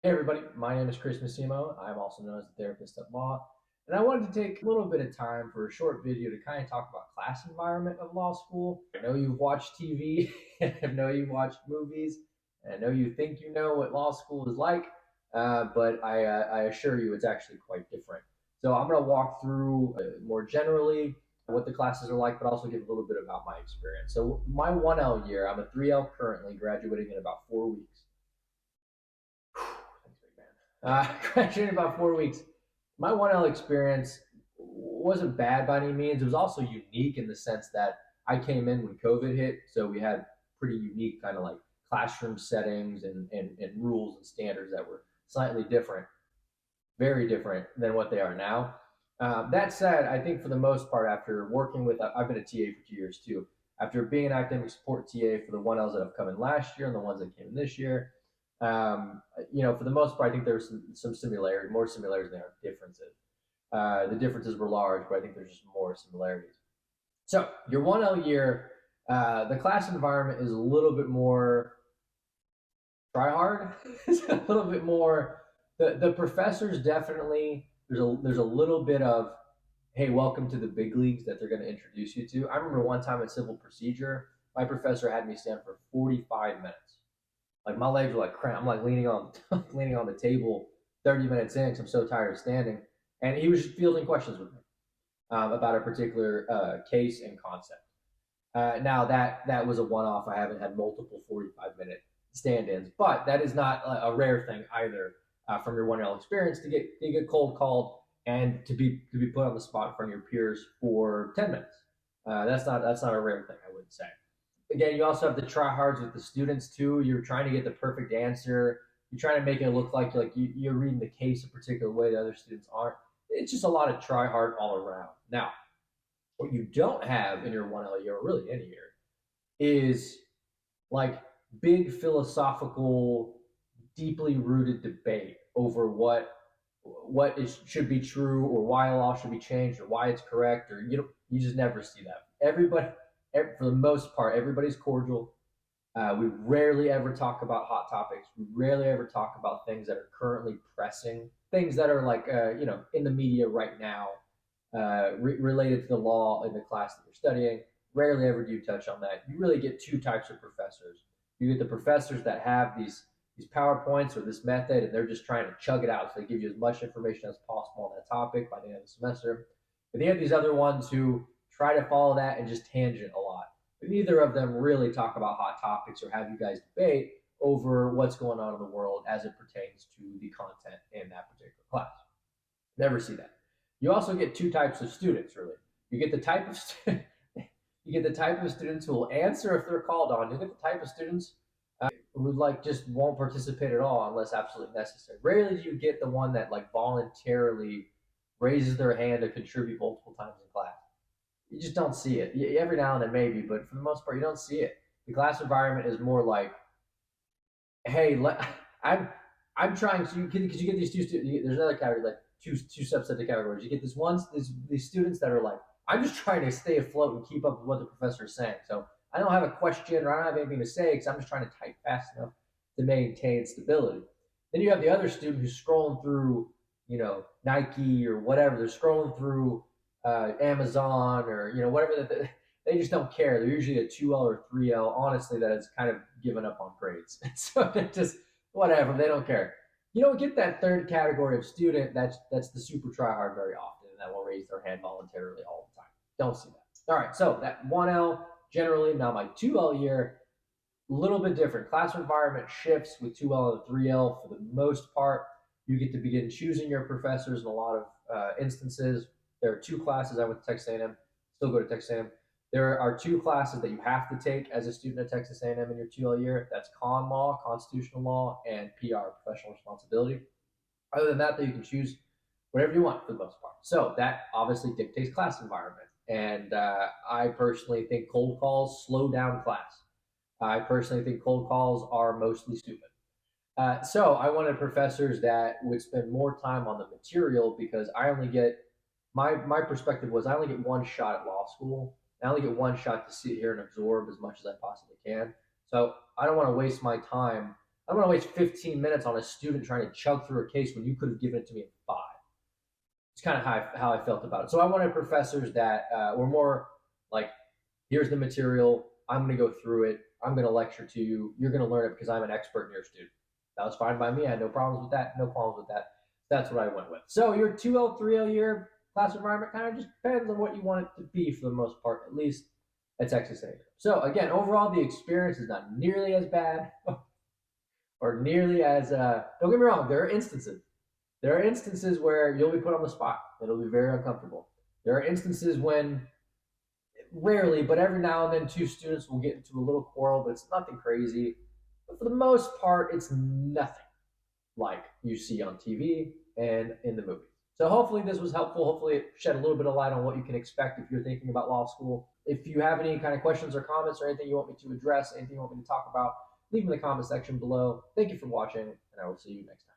Hey everybody, my name is Chris Massimo. I'm also known as a therapist at law. And I wanted to take a little bit of time for a short video to kind of talk about class environment of law school. I know you've watched TV, I know you've watched movies, and I know you think you know what law school is like, but I assure you it's actually quite different. So I'm going to walk through more generally what the classes are like, but also give a little bit about my experience. So my 1L year, I'm a 3L currently, graduating in about 4 weeks. Thanks, big man. Graduated in about 4 weeks. My 1L experience wasn't bad by any means. It was also unique in the sense that I came in when COVID hit, so we had pretty unique kind of like classroom settings and rules and standards that were slightly different, very different than what they are now. That said, I think for the most part, after working with, I've been a TA for 2 years too. After being an academic support TA for the 1Ls that have come in last year and the ones that came in this year, for the most part, I think there's some similarity, more similarities than there are differences. The differences were large, but I think there's just more similarities. So your 1L year, the class environment is a little bit more try hard. It's a little bit more. The professors definitely there's a little bit of, hey, welcome to the big leagues that they're going to introduce you to. I remember one time in civil procedure, my professor had me stand for 45 minutes. Like my legs were like cramped. I'm like leaning on leaning on the table 30 minutes in because I'm so tired of standing. And he was just fielding questions with me about a particular case and concept. Now that was a one-off. I haven't had multiple 45-minute stand-ins, but that is not a rare thing either from your 1L experience to get cold called and to be put on the spot in front of your peers for 10 minutes. That's not a rare thing, I wouldn't say. Again, you also have the tryhards with the students too. You're trying to get the perfect answer. You're trying to make it look like you're reading the case a particular way that other students aren't. It's just a lot of try hard all around. Now, what you don't have in your 1L year, or really any year, is like big philosophical, deeply rooted debate over should be true or why a law should be changed or why it's correct, or you just never see that. For the most part, everybody's cordial. We rarely ever talk about hot topics. We rarely ever talk about things that are currently pressing, things that are like in the media right now, related to the law in the class that you're studying. Rarely ever do you touch on that. You really get two types of professors. You get the professors that have these PowerPoints or this method, and they're just trying to chug it out. So they give you as much information as possible on that topic by the end of the semester. But then you have these other ones who try to follow that and just tangent a lot. But neither of them really talk about hot topics or have you guys debate over what's going on in the world as it pertains to the content in that particular class. Never see that. You also get two types of students, really. You get the type of you get the type of students who will answer if they're called on. You get the type of students who like just won't participate at all unless absolutely necessary. Rarely do you get the one that like voluntarily raises their hand to contribute multiple times in class. You just don't see it. Every now and then maybe, but for the most part, you don't see it. The class environment is more like, hey, I'm I'm trying to because you get these two students. There's another category like two subset of categories. You get these students that are like, I'm just trying to stay afloat and keep up with what the professor is saying. So I don't have a question or I don't have anything to say because I'm just trying to type fast enough to maintain stability. Then you have the other student who's scrolling through, Nike or whatever. They're scrolling through Amazon or whatever. They just don't care. They're usually a 2L or 3L. Honestly, that has kind of given up on grades. So they're just whatever. They don't care. You don't get that third category of student that's the super tryhard very often, and that will raise their hand voluntarily all the time. Don't see that. All right, so that 1L generally. Now my 2L year, a little bit different. Class environment shifts with 2L and 3L for the most part. You get to begin choosing your professors in a lot of instances. There are two classes. I went to Texas A&M, still go to Texas A&M. There are two classes that you have to take as a student at Texas A&M in your 2L year. That's con law, constitutional law, and PR, professional responsibility. Other than that, you can choose whatever you want for the most part. So that obviously dictates class environment. And I personally think cold calls slow down class. I personally think cold calls are mostly stupid. So I wanted professors that would spend more time on the material because I only get my perspective was I only get one shot at law school. I only get one shot to sit here and absorb as much as I possibly can. So I don't want to waste my time I don't want to waste 15 minutes on a student trying to chug through a case when you could have given it to me in 5. It's kind of how I felt about it. So I wanted professors that were more like, here's the material. I'm going to go through it. I'm going to lecture to you. You're going to learn it because I'm an expert and you're a student. That was fine by me. I had no problems with that. No qualms with that. That's what I went with. So your 2L, 3L year class environment kind of just depends on what you want it to be for the most part, at least at Texas A&M. So again, overall, the experience is not nearly as bad or nearly as, don't get me wrong, there are instances. There are instances where you'll be put on the spot. It'll be very uncomfortable. There are instances when, rarely, but every now and then, two students will get into a little quarrel, but it's nothing crazy. But for the most part, it's nothing like you see on TV and in the movies. So hopefully this was helpful. Hopefully it shed a little bit of light on what you can expect if you're thinking about law school. If you have any kind of questions or comments or anything you want me to address, anything you want me to talk about, leave them in the comment section below. Thank you for watching, and I will see you next time.